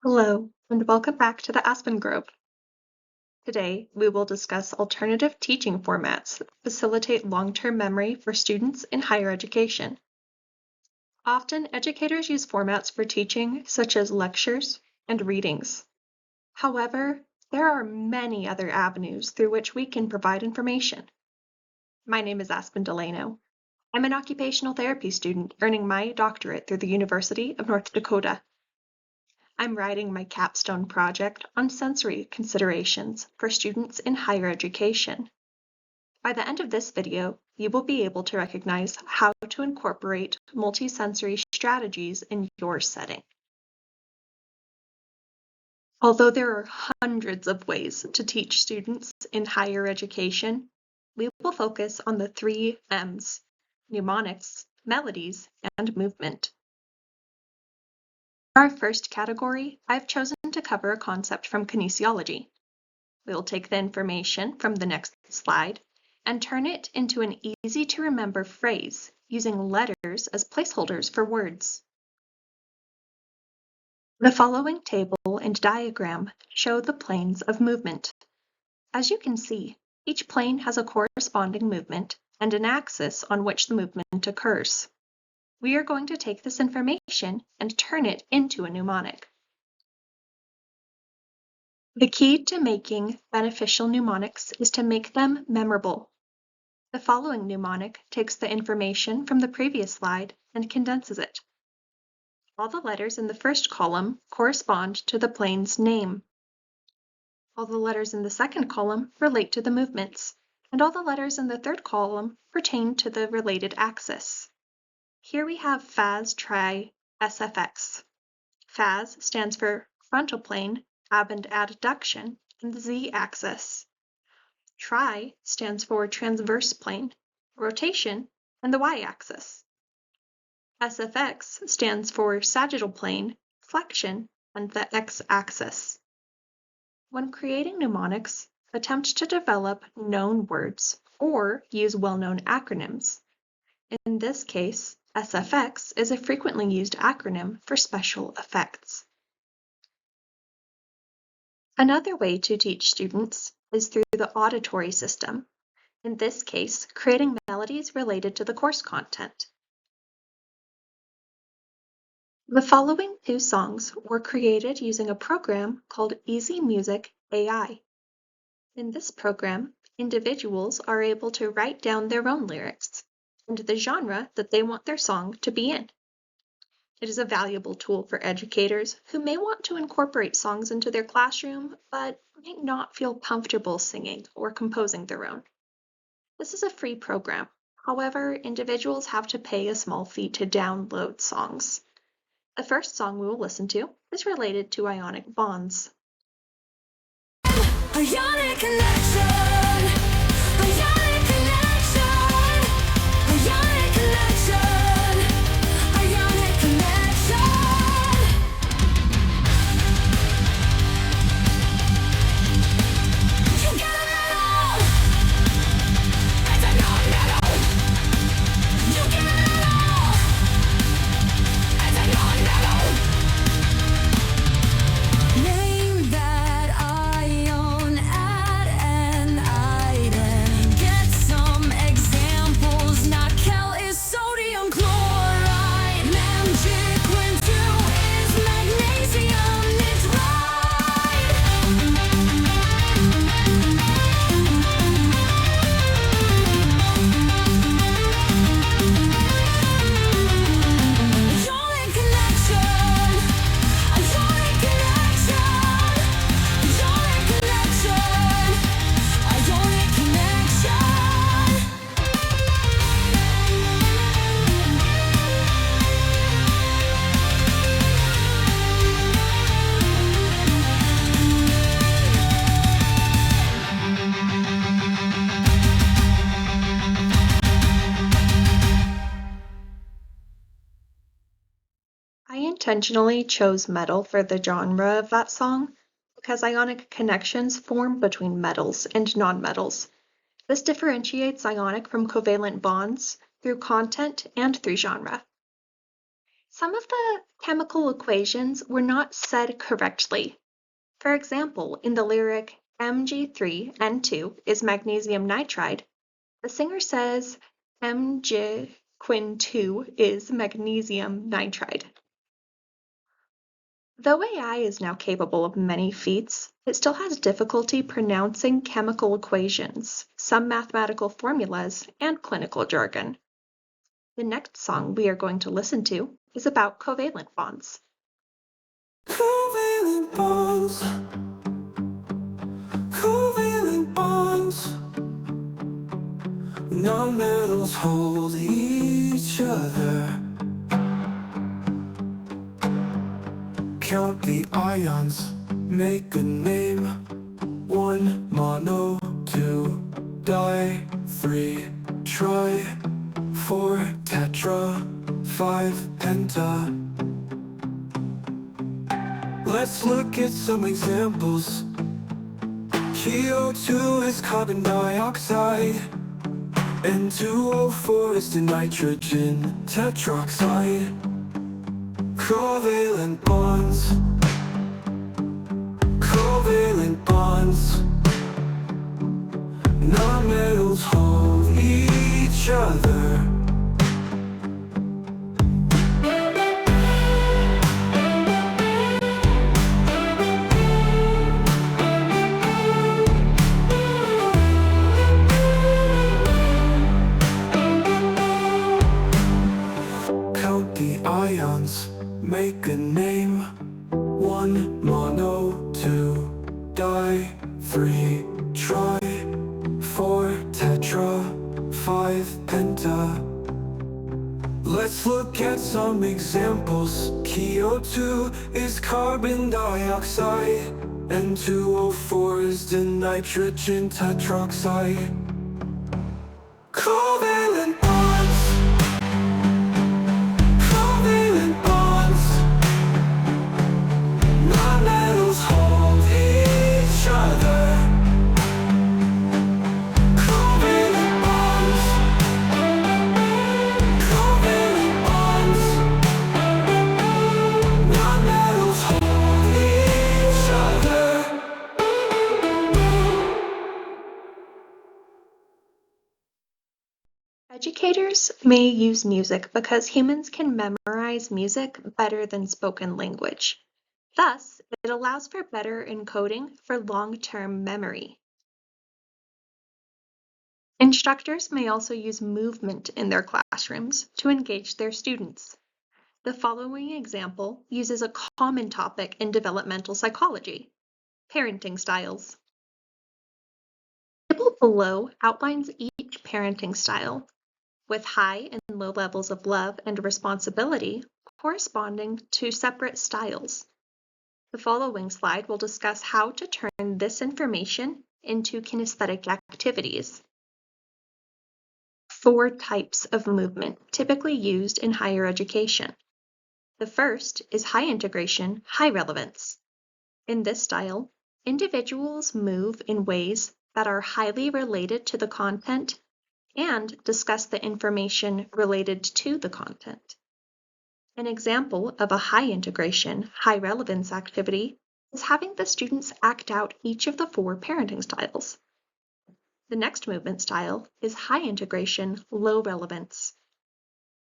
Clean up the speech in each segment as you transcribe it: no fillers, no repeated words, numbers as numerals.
Hello, and welcome back to the Aspen Grove. Today, we will discuss alternative teaching formats that facilitate long-term memory for students in higher education. Often, educators use formats for teaching, such as lectures and readings. However, there are many other avenues through which we can provide information. My name is Aspen Delano. I'm an occupational therapy student earning my doctorate through the University of North Dakota. I'm writing my capstone project on sensory considerations for students in higher education. By the end of this video, you will be able to recognize how to incorporate multisensory strategies in your setting. Although there are hundreds of ways to teach students in higher education, we will focus on the 3 M's: mnemonics, melodies, and movement. For our first category, I've chosen to cover a concept from kinesiology. We'll take the information from the next slide and turn it into an easy-to-remember phrase using letters as placeholders for words. The following table and diagram show the planes of movement. As you can see, each plane has a corresponding movement and an axis on which the movement occurs. We are going to take this information and turn it into a mnemonic. The key to making beneficial mnemonics is to make them memorable. The following mnemonic takes the information from the previous slide and condenses it. All the letters in the first column correspond to the plane's name. All the letters in the second column relate to the movements, and all the letters in the third column pertain to the related axis. Here we have FAS, TRI, SFX. FAS stands for frontal plane, ab and adduction, and the z-axis. TRI stands for transverse plane, rotation, and the y-axis. SFX stands for sagittal plane, flexion, and the x-axis. When creating mnemonics, attempt to develop known words or use well-known acronyms. In this case, SFX is a frequently used acronym for special effects. Another way to teach students is through the auditory system, in this case, creating melodies related to the course content. The following 2 songs were created using a program called Easy Music AI. In this program, individuals are able to write down their own lyrics and the genre that they want their song to be in. It is a valuable tool for educators who may want to incorporate songs into their classroom but might not feel comfortable singing or composing their own. This is a free program. However, individuals have to pay a small fee to download songs. The first song we will listen to is related to ionic bonds. Ionic connection, ionic connection, ionic connection, ionic connection. You get a metal, it's a non-metal. You get a metal, it's a non-metal. Name that ion, add an item. Get some examples. Nickel is sodium chloride. Magic 2 is magnesium nitride. Ionic connection, ionic connection, ionic connection, ionic connection. I intentionally chose metal for the genre of that song because ionic connections form between metals and nonmetals. This differentiates ionic from covalent bonds through content and through genre. Some of the chemical equations were not said correctly. For example, in the lyric Mg3N2 is magnesium nitride, the singer says Mg-Quin2 is magnesium nitride. Though AI is now capable of many feats, it still has difficulty pronouncing chemical equations, some mathematical formulas, and clinical jargon. The next song we are going to listen to is about covalent bonds. Covalent bonds. Covalent bonds. Non-metals hold each other. Count the ions, make a name. 1 mono, 2 di, 3 tri, 4 tetra, 5 penta. Let's look at some examples. CO2 is carbon dioxide. N2O4 is the nitrogen tetroxide. Covalent bonds. Covalent bonds. Non-metals hold each other. Count the ions, make a name. 1 mono, 2 di, 3 tri, 4 tetra, 5 penta. Let's look at some examples. CO2 is carbon dioxide. N2O4 is the nitrogen tetroxide. Covalent bonds. Covalent bonds. Non-metals hold each other. Covalent bonds. Covalent bonds. Non-metals hold each other. Educators may use music because humans can memorize music better than spoken language. Thus, it allows for better encoding for long-term memory. Instructors may also use movement in their classrooms to engage their students. The following example uses a common topic in developmental psychology: parenting styles. The table below outlines each parenting style, with high and low levels of love and responsibility corresponding to separate styles. The following slide will discuss how to turn this information into kinesthetic activities. 4 types of movement typically used in higher education. The first is high integration, high relevance. In this style, individuals move in ways that are highly related to the content and discuss the information related to the content. An example of a high integration, high relevance activity is having the students act out each of the 4 parenting styles. The next movement style is high integration, low relevance.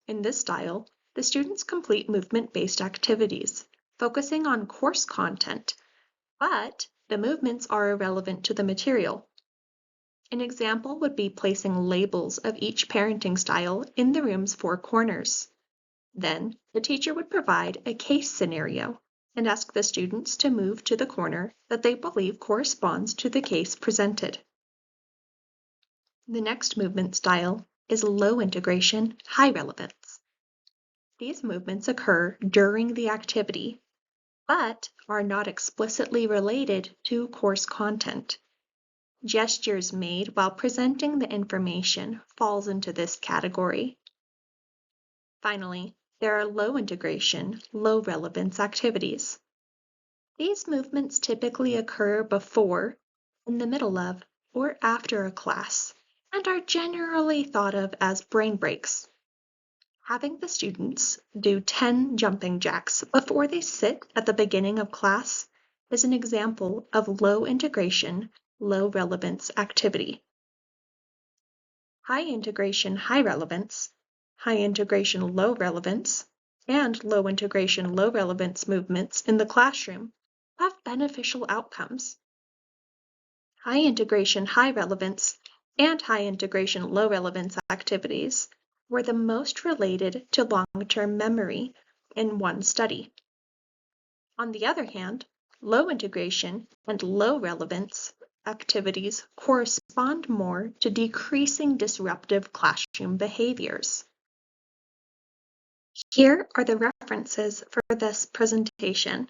In this style, the students complete movement-based activities, focusing on course content, but the movements are irrelevant to the material. An example would be placing labels of each parenting style in the room's 4 corners. Then, the teacher would provide a case scenario and ask the students to move to the corner that they believe corresponds to the case presented. The next movement style is low integration, high relevance. These movements occur during the activity, but are not explicitly related to course content. Gestures made while presenting the information falls into this category. Finally, there are low integration, low relevance activities. These movements typically occur before, in the middle of, or after a class, and are generally thought of as brain breaks. Having the students do 10 jumping jacks before they sit at the beginning of class is an example of low integration, low relevance activity. High integration, high relevance, high integration, low relevance, and low integration, low relevance movements in the classroom have beneficial outcomes. High integration, high relevance, and high integration, low relevance activities were the most related to long-term memory in one study. On the other hand, low integration and low relevance activities correspond more to decreasing disruptive classroom behaviors. Here are the references for this presentation.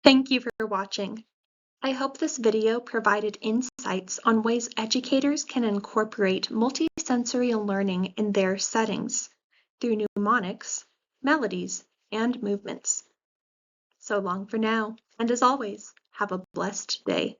Thank you for watching. I hope this video provided insights on ways educators can incorporate multisensory learning in their settings through mnemonics, melodies, and movements. So long for now, and as always, have a blessed day.